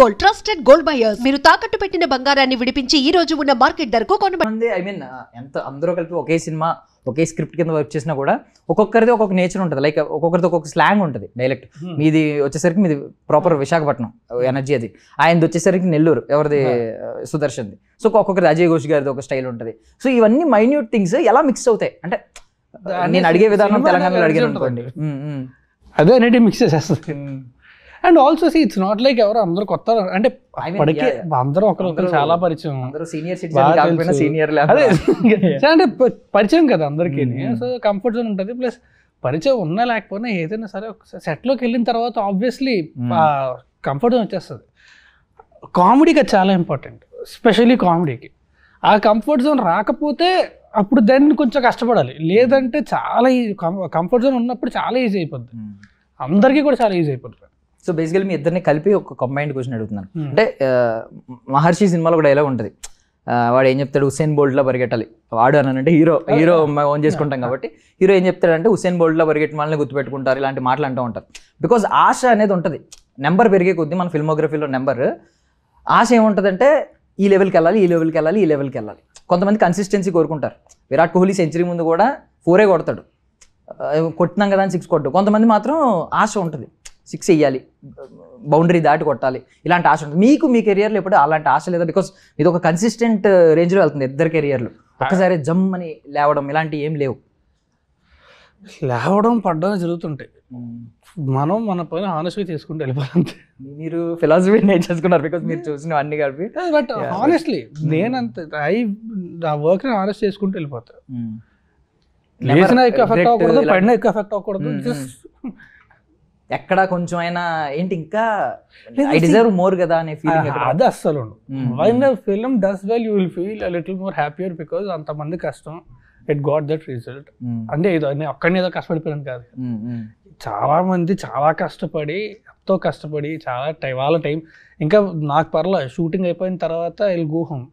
Gold trusted gold buyers. మీరు తాకట్టు పెట్టిన బంగారాన్ని విడిపించి ఈ రోజు ఉన్న మార్కెట్ ధరకు కొనబడింది. ఐ మీన్ ఎంత అందరూ కలిపి ఒకే సినిమా ఒకే స్క్రిప్ట్ కింద వర్క్ చేసినా కూడా ఒక్కొక్కరిది ఒక్కొక్క నేచర్ ఉంటుంది. లైక్ ఒక్కొక్కరిది ఒక్కొక్క స్లాంగ్ ఉంటుంది డైలెక్ట్. మీది వచ్చేసరికి మీది ప్రాపర్ విశాఖపట్నం ఎనర్జీ, అది ఆయనది వచ్చేసరికి నెల్లూరు, ఎవరిది సుదర్శన్ది. సో ఒక్కొక్కరిది అజయ్ ఘోష్ గారిది ఒక స్టైల్ ఉంటుంది. సో ఇవన్నీ మైన్యూట్ థింగ్స్ ఎలా మిక్స్ అవుతాయి అంటే నేను అడిగే విధానం తెలంగాణలో అడిగాను అనుకోండి, అదే అనేది మిక్స్ చేసేస్తుంది. And also see it's not like ఎవరు అందరూ కొత్త అంటే అప్పటికే అందరూ ఒకరు చాలా పరిచయం, అదే అంటే పరిచయం కదా అందరికీ. సో కంఫర్ట్ జోన్ ఉంటుంది. ప్లస్ పరిచయం ఉన్నా లేకపోయినా ఏదైనా సరే సెట్లోకి వెళ్ళిన తర్వాత ఆబ్వియస్లీ కంఫర్ట్ జోన్ వచ్చేస్తుంది. కామెడీకి అది చాలా ఇంపార్టెంట్, ఎస్పెషల్లీ కామెడీకి. ఆ కంఫర్ట్ జోన్ రాకపోతే అప్పుడు దాన్ని కొంచెం కష్టపడాలి. లేదంటే చాలా కంఫర్ట్ జోన్ ఉన్నప్పుడు చాలా ఈజీ అయిపోద్ది, అందరికీ కూడా చాలా ఈజీ అయిపోతుంది. సో బేసికల్లీ మీ ఇద్దరిని కలిపి ఒక కంబైన్డ్ క్వశ్చన్ అడుగుతున్నాను. అంటే మహర్షి సినిమాలో కూడా ఎలా ఉంటుంది, వాడు ఏం చెప్తాడు, హుసేన్ బోల్ట్లా పరిగెట్టాలి. వాడు అని అంటే హీరో ఓన్ చేసుకుంటాం కాబట్టి హీరో ఏం చెప్తాడంటే హుసేన్ బోల్ట్లా పరిగెట్టిన వాళ్ళని గుర్తుపెట్టుకుంటారు, ఇలాంటి మాటలు అంటూ ఉంటారు. బికాజ్ ఆశ అనేది ఉంటుంది. నెంబర్ పెరిగే కొద్దీ మన ఫిల్మోగ్రఫీలో నెంబర్ ఆశ ఏముంటుందంటే ఈ లెవెల్కి వెళ్ళాలి, ఈ లెవెల్కి వెళ్ళాలి, ఈ లెవెల్కి వెళ్ళాలి. కొంతమంది కన్సిస్టెన్సీ కోరుకుంటారు. విరాట్ కోహ్లీ సెంచరీ ముందు కూడా 4 కొడతాడు, కొట్టినాం కదా అని 6 కొట్టు. కొంతమంది మాత్రం ఆశ ఉంటుంది, 6 వేయాలి, బౌండరీ దాటి కొట్టాలి, ఇలాంటి ఆశ ఉంటుంది. మీకు మీ కెరియర్లో ఎప్పుడు అలాంటి ఆశ లేదా? బికాస్ ఇది ఒక కన్సిస్టెంట్ రేంజ్లో వెళ్తుంది ఇద్దరు కెరియర్లు. ఒక్కసారి జమ్ అని లేవడం ఇలాంటివి ఏం లేవు. లేవడం పడ్డం జరుగుతుంటాయి. మనం మన పైన హానెస్ట్గా చేసుకుంటూ వెళ్ళిపోవాలి. మీరు ఫిలాసఫీ నేర్చేసుకున్నారు బికాస్ మీరు చూసిన అన్ని కలిపి. బట్ హానెస్ట్లీ నేనంత నా వర్క్ హానెస్ట్ చేసుకుంటూ వెళ్ళిపోతా. లేచినా ఎక్కువ ఎఫెక్ట్ అవ్వకూడదు, పడినా ఎక్కువ ఎఫెక్ట్ అవ్వకూడదు. ఎక్కడ కొంచెం అయినా ఏంటి ఇంకా ఐ డిజర్వ్ మోర్ కదా అనే ఫీలింగ్ అది అస్సలు ఉండదు. when a film does well you will feel a little more happier because అంతమంది కష్టం it got that result. అంటే ఏదో ఒక్కడిని ఏదో కష్టపడిపోయాను కాదు, చాలా మంది చాలా కష్టపడి ఎంతో కష్టపడి చాలా వాళ్ళ టైం. ఇంకా నాకు పర్లేదు షూటింగ్ అయిపోయిన తర్వాత ఐ గో హోమ్.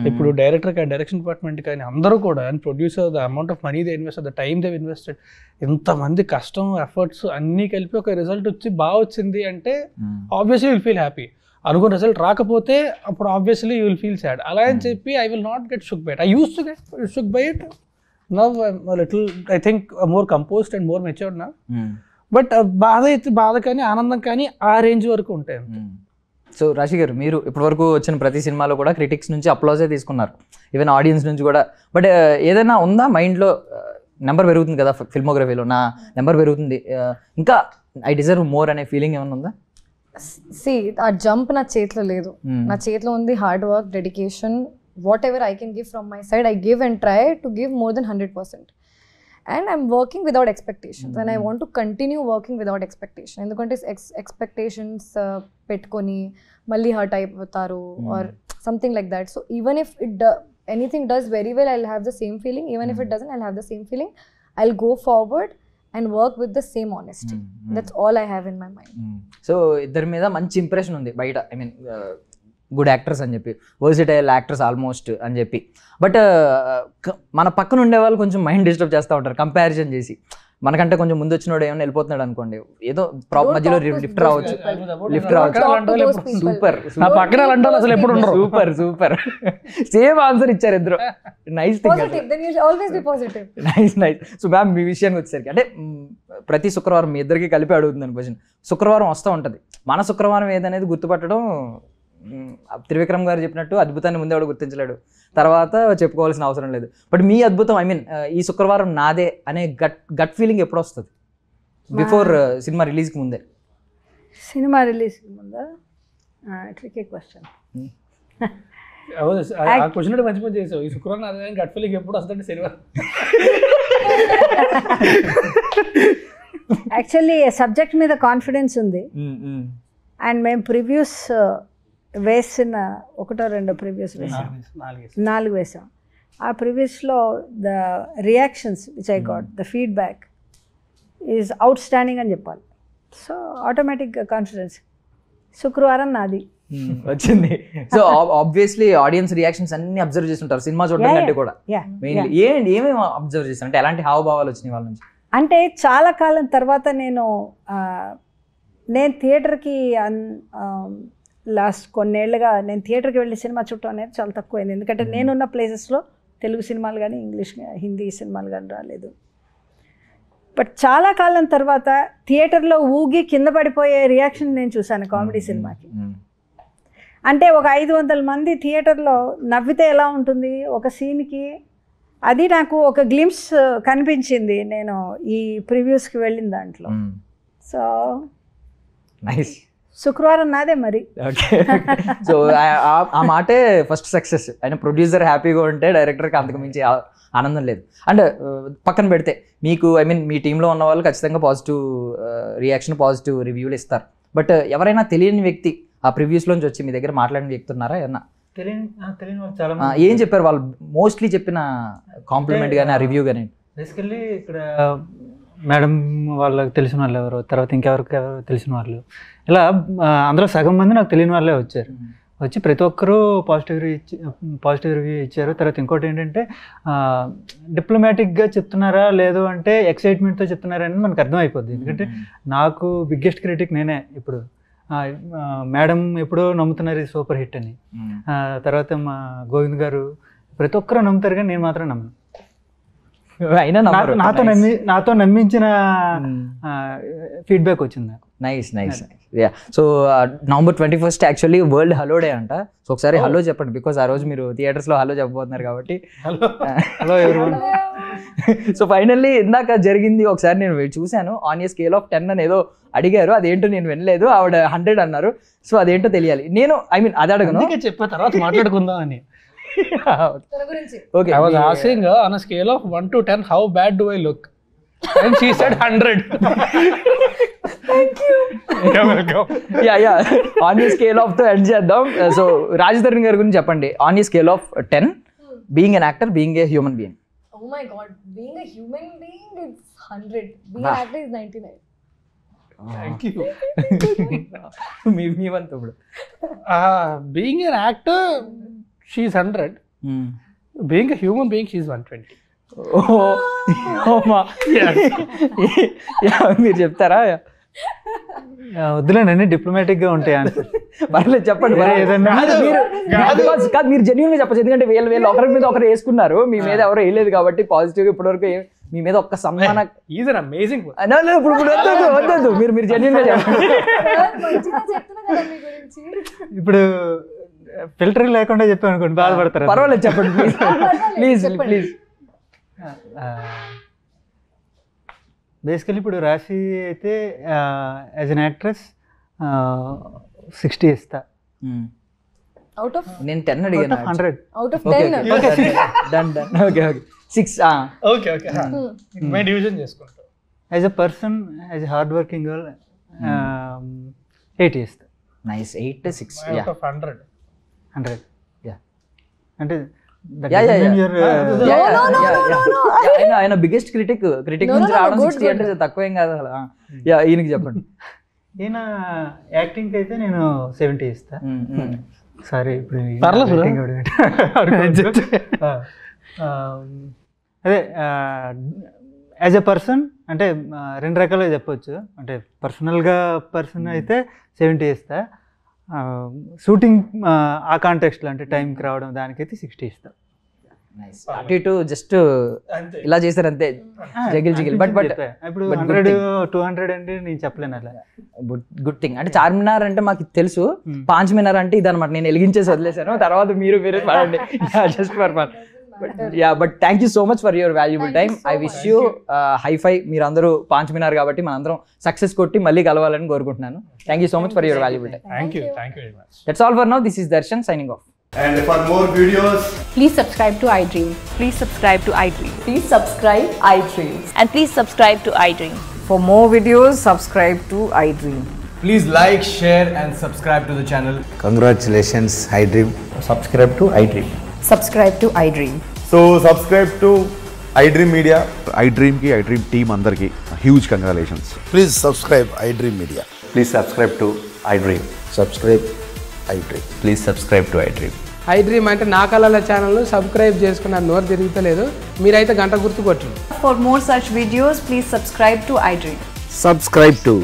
ఇప్పుడు డైరెక్టర్ కానీ డైరెక్షన్ డిపార్ట్మెంట్ కానీ అందరూ కూడా and producer the amount of money they invest, the time they invested, ఎంతమంది కష్టం ఎఫర్ట్స్ అన్నీ కలిపి ఒక రిజల్ట్ వచ్చి బాగా వచ్చింది అంటే ఆబ్వియస్లీ విల్ ఫీల్ హ్యాపీ. అనుకున్న రిజల్ట్ రాకపోతే అప్పుడు obviously you will feel sad. అలా అని చెప్పి I will not get shook by it. I use to get shook by it. Now little I think more composed and more matured నా. But బాధ అయితే బాధ కానీ ఆనందం కానీ ఆ రేంజ్ వరకు ఉంటాయి. సో రాశి గారు, మీరు ఇప్పటివరకు వచ్చిన ప్రతి సినిమాలో కూడా క్రిటిక్స్ నుంచి అప్లాజే తీసుకున్నారు, ఈవెన్ ఆడియన్స్ నుంచి కూడా. బట్ ఏదైనా ఉందా మైండ్లో, నెంబర్ పెరుగుతుంది కదా ఫిల్మోగ్రఫీలో, నా నెంబర్ పెరుగుతుంది, ఇంకా ఐ డిజర్వ్ మోర్ అనే ఫీలింగ్ ఏమైనా ఉందా? ఆ జంప్ నా చేతిలో లేదు. నా చేతిలో ఉంది hard work, dedication. What ever I can give from my side I give and try to give more than 100%. And I'm working without expectations, and I want to continue working without expectation. ఎందుకంటే expectations పెట్టుకొని మళ్ళీ hurt అయిపోతారు or something like that. So even if anything does very well, I'll have the same feeling. Even if it doesn't, I'll have the same feeling. I'll go forward and work with the same honesty. That's all I have in my mind. So ఇద్దరి మీద మంచి impression ఉంది బయట. I mean good actors అని చెప్పి, versatile actors almost అని చెప్పి. But మన పక్కన ఉండే వాళ్ళు కొంచెం మైండ్ డిస్టర్బ్ చేస్తూ ఉంటారు కంపారిజన్ చేసి. మనకంటే కొంచెం ముందు వచ్చినోడు ఏమైనా వెళ్ళిపోతున్నాడు అనుకోండి, ఏదో మధ్యలో లిఫ్ట్ రావచ్చు. Super super super same answer ఇచ్చారు ఇద్దరు. Nice thing, nice nice. So ma'am, మీ విషయానికి వచ్చేసరికి అంటే ప్రతి శుక్రవారం మీ ఇద్దరికి కలిపి అడుగుతుందని క్వశ్చన్. శుక్రవారం వస్తూ ఉంటుంది, మన శుక్రవారం ఏదనేది గుర్తుపట్టడం త్రివిక్రమ్ గారు చెప్పినట్టు అద్భుతాన్ని ముందే వాడు గుర్తించలేడు, తర్వాత చెప్పుకోవాల్సిన అవసరం లేదు. బట్ మీ అద్భుతం, ఐ మీన్ ఈ శుక్రవారం నాదే అనే గట్ ఫీలింగ్ ఎప్పుడు వస్తుంది? బిఫోర్ సినిమా రిలీజ్కి ముందే? సినిమా రిలీజ్కి ముందా? Tricky question. ఆ క్వశ్చన్ మంచి పని చేసావు. ఈ శుక్రవారం నాదే గట్ ఫీలింగ్ ఎప్పుడు వస్తుందంటే శనివారం. యాక్చువల్లీ సబ్జెక్ట్ మీద కాన్ఫిడెన్స్ ఉంది. అండ్ మేము ప్రివ్యూస్ వేసిన 1-2 ప్రివ్యూస్ వేసాం, 4 వేసాం. ఆ ప్రివ్యూస్లో the reactions which I got, the feedback is outstanding అని చెప్పాలి. సో ఆటోమేటిక్ కాన్ఫిడెన్స్ శుక్రవారం నాది వచ్చింది. సో ఆబ్వియస్లీ ఆడియన్స్ రియాక్షన్స్ అన్ని అబ్జర్వ్ చేస్తుంటారు సినిమా చూడడం కంటే కూడా. మెయిన్లీ ఏమేమి అబ్జర్వ్ చేస్తారు అంటే ఎలాంటి హావభావాలు వచ్చినాయి వాళ్ళ నుంచి? అంటే చాలా కాలం తర్వాత నేను థియేటర్కి లాస్ట్ కొన్నేళ్లుగా నేను థియేటర్కి వెళ్ళి సినిమా చూడటం అనేది చాలా తక్కువైంది. ఎందుకంటే నేనున్న ప్లేసెస్లో తెలుగు సినిమాలు కానీ ఇంగ్లీష్ హిందీ సినిమాలు కానీ రాలేదు. బట్ చాలా కాలం తర్వాత థియేటర్లో ఊగి కింద పడిపోయే రియాక్షన్ నేను చూశాను కామెడీ సినిమాకి. అంటే ఒక 500 మంది థియేటర్లో నవ్వితే ఎలా ఉంటుంది ఒక సీన్కి, అది నాకు ఒక గ్లిమ్స్ కనిపించింది నేను ఈ ప్రివ్యూస్కి వెళ్ళిన దాంట్లో. So nice. శుక్రవారం నాదే మరి. ఓకే. సో ఆ మాటే ఫస్ట్ సక్సెస్. ఆయన ప్రొడ్యూసర్ హ్యాపీగా ఉంటే డైరెక్టర్కి అంతకు మించి ఆనందం లేదు. అండ్ పక్కన పెడితే మీకు ఐ మీన్ మీ టీంలో ఉన్న వాళ్ళు ఖచ్చితంగా పాజిటివ్ రియాక్షన్, పాజిటివ్ రివ్యూలు ఇస్తారు. బట్ ఎవరైనా తెలియని వ్యక్తి ఆ ప్రివ్యూస్లోంచి వచ్చి మీ దగ్గర మాట్లాడిన వ్యక్తి ఉన్నారా? ఏమన్నా తెలియని వాళ్ళు చాలా ఏం చెప్పారు వాళ్ళు? మోస్ట్లీ చెప్పిన కాంప్లిమెంట్ కానీ ఆ రివ్యూ కానీ? బేసికల్లీ ఇక్కడ మేడం వాళ్ళకి తెలిసిన వాళ్ళు ఎవరు, తర్వాత ఇంకెవరికి తెలిసిన వాళ్ళు, ఇలా అందులో సగం మంది నాకు తెలియని వాళ్ళే వచ్చారు. వచ్చి ప్రతి ఒక్కరూ పాజిటివ్ రివ్యూ ఇచ్చారు. తర్వాత ఇంకోటి ఏంటంటే డిప్లొమాటిక్గా చెప్తున్నారా లేదు అంటే ఎక్సైట్మెంట్తో చెప్తున్నారా అని మనకు అర్థమైపోద్ది. ఎందుకంటే నాకు బిగ్గెస్ట్ క్రిటిక్ నేనే. ఇప్పుడు మేడం ఎప్పుడో నమ్ముతున్నారు ఇది సూపర్ హిట్ అని, తర్వాత మా గోవింద్ గారు ప్రతి ఒక్కరూ నమ్ముతారు కానీ నేను మాత్రం నమ్మను. నాతో నమ్మించిన ఫీడ్బ్యాక్ వచ్చింది నాకు. Nice nice. Yeah. So November 21st actually world hello day అంట. సో ఒకసారి హలో చెప్పండి, బికాస్ ఆ రోజు మీరు థియేటర్స్లో హలో చెప్పబోతున్నారు కాబట్టి. Hello everyone. సో ఫైనల్లీ ఇందాక జరిగింది ఒకసారి నేను చూశాను. ఆన్ ఏ స్కేల్ ఆఫ్ 10 అని ఏదో అడిగారు, అదేంటో నేను వినలేదు. ఆవిడ 100 అన్నారు. సో అదేంటో తెలియాలి. నేను ఐ మీన్ అది అడగను, చెప్పిన తర్వాత మాట్లాడుకుందాం అని. Okay. I was asking her on a scale of 1 to 10 how bad do I look, and she said 100. Thank you. You're welcome. Yeah. On a scale of the end చేద్దాం. So రాజధరణి గారి గురించి చెప్పండి. On a scale of 10, being an actor, being a human being. Oh my god, being a human being is 100. Being an actor is 99. Thank you. మీ వంతు ఇప్పుడు. Being an actor, she's 100. Being a human being, she's 120. మీరు చెప్తారా? వద్దులేనండి, డిప్లొమాటిక్గా ఉంటాయి answer. పర్లేదు చెప్పండి. కాదు, మీరు జెన్యూన్గా చెప్పచ్చు. ఎందుకంటే వీళ్ళు ఒకరి మీద ఒకరు వేసుకున్నారు, మీ మీద ఎవరు వేయలేదు కాబట్టి పాజిటివ్గా ఇప్పటివరకు మీ మీద ఒక్క సమ్మాన. Is an amazing. ఇప్పుడు వద్దు, మీరు జెన్యూన్గా చెప్పండి. ఇప్పుడు ఫిల్టర్ లేకుండా చెప్పాను అనుకోండి, బాధపడతారు. పర్వాలేదు చెప్పండి ప్లీజ్ ప్లీజ్. బేసికలీ ఇప్పుడు రాశి అయితే యాజ్ అన్ యాక్ట్రెస్ 60 ఇస్తా. Out of నేను 10 అడిగాను. 100. Out of 10. Done. Okay. 6. Okay. My division చేసుకుంటా. As a person, as a hard working girl 80 ఇస్తా. నైస్. 8 6. Out of 100. 100. Yeah. అంటే ఆయన బిగ్గెస్ట్ క్రిటిక్ నుంచి రావడం 60 అంటే తక్కువేం కాదు అసలు. ఈయనకి చెప్పండి. ఈయన యాక్టింగ్ అయితే నేను 70 ఇస్తా. సారీ, ఇప్పుడు అదే యాజ్ ఎ పర్సన్ అంటే 2 రకాలుగా చెప్పొచ్చు. అంటే పర్సన్ అయితే 70 ఇస్తా. షూటింగ్ ఆ కాంటెక్స్ట్లో అంటే టైంకి రావడం దానికైతే 60 ఇస్తా. అటు ఇటు జస్ట్ ఇలా చేశారు అంతే, జగిల్. బట్ ఇప్పుడు 100 200 అంటే నేను చెప్పలేను. అట్లా గుడ్ థింగ్. అంటే చార్మినార్ అంటే మాకు తెలుసు, పాంచ్ మినార్ అంటే ఇది అనమాట. నేను వెలిగించేసి వదిలేశాను, తర్వాత మీరు పడండి. Just for fun. But thank you so much for your valuable time. I wish you hi fi. మీరు అందరూ పాంచ్ మినార్ కాబట్టి మనందరం సక్సెస్ కొట్టి మళ్ళీ కలవాలని కోరుకుంటున్నాను. Thank you so much for your valuable time. Thank you very much. That's all for now. This is Darshan signing off. And for more videos, Please subscribe to iDream. Please subscribe to iDream. Please subscribe iDream. And please subscribe to iDream. For more videos, subscribe to iDream. please like, share and subscribe to the channel. Congratulations, iDream. Subscribe to iDream. Subscribe to iDream. So subscribe to iDream Media. iDream ki iDream team andarki huge congratulations. Please subscribe iDream Media. Please subscribe to iDream. Subscribe iDream. Please subscribe to iDream. iDream అంటే నా కళల channel subscribe చేసుకున్న నోరు తిరుగుతలేదు, మీరైతే గంట గుర్తు కొట్టండి. For more such videos, please subscribe to iDream. Subscribe to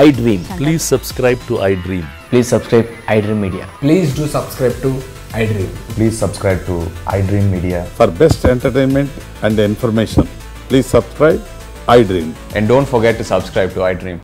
iDream. Please subscribe to iDream. Please subscribe iDream Media. Please do subscribe to iDream. Please subscribe to iDream Media. For best entertainment and information, please subscribe iDream. And don't forget to subscribe to iDream.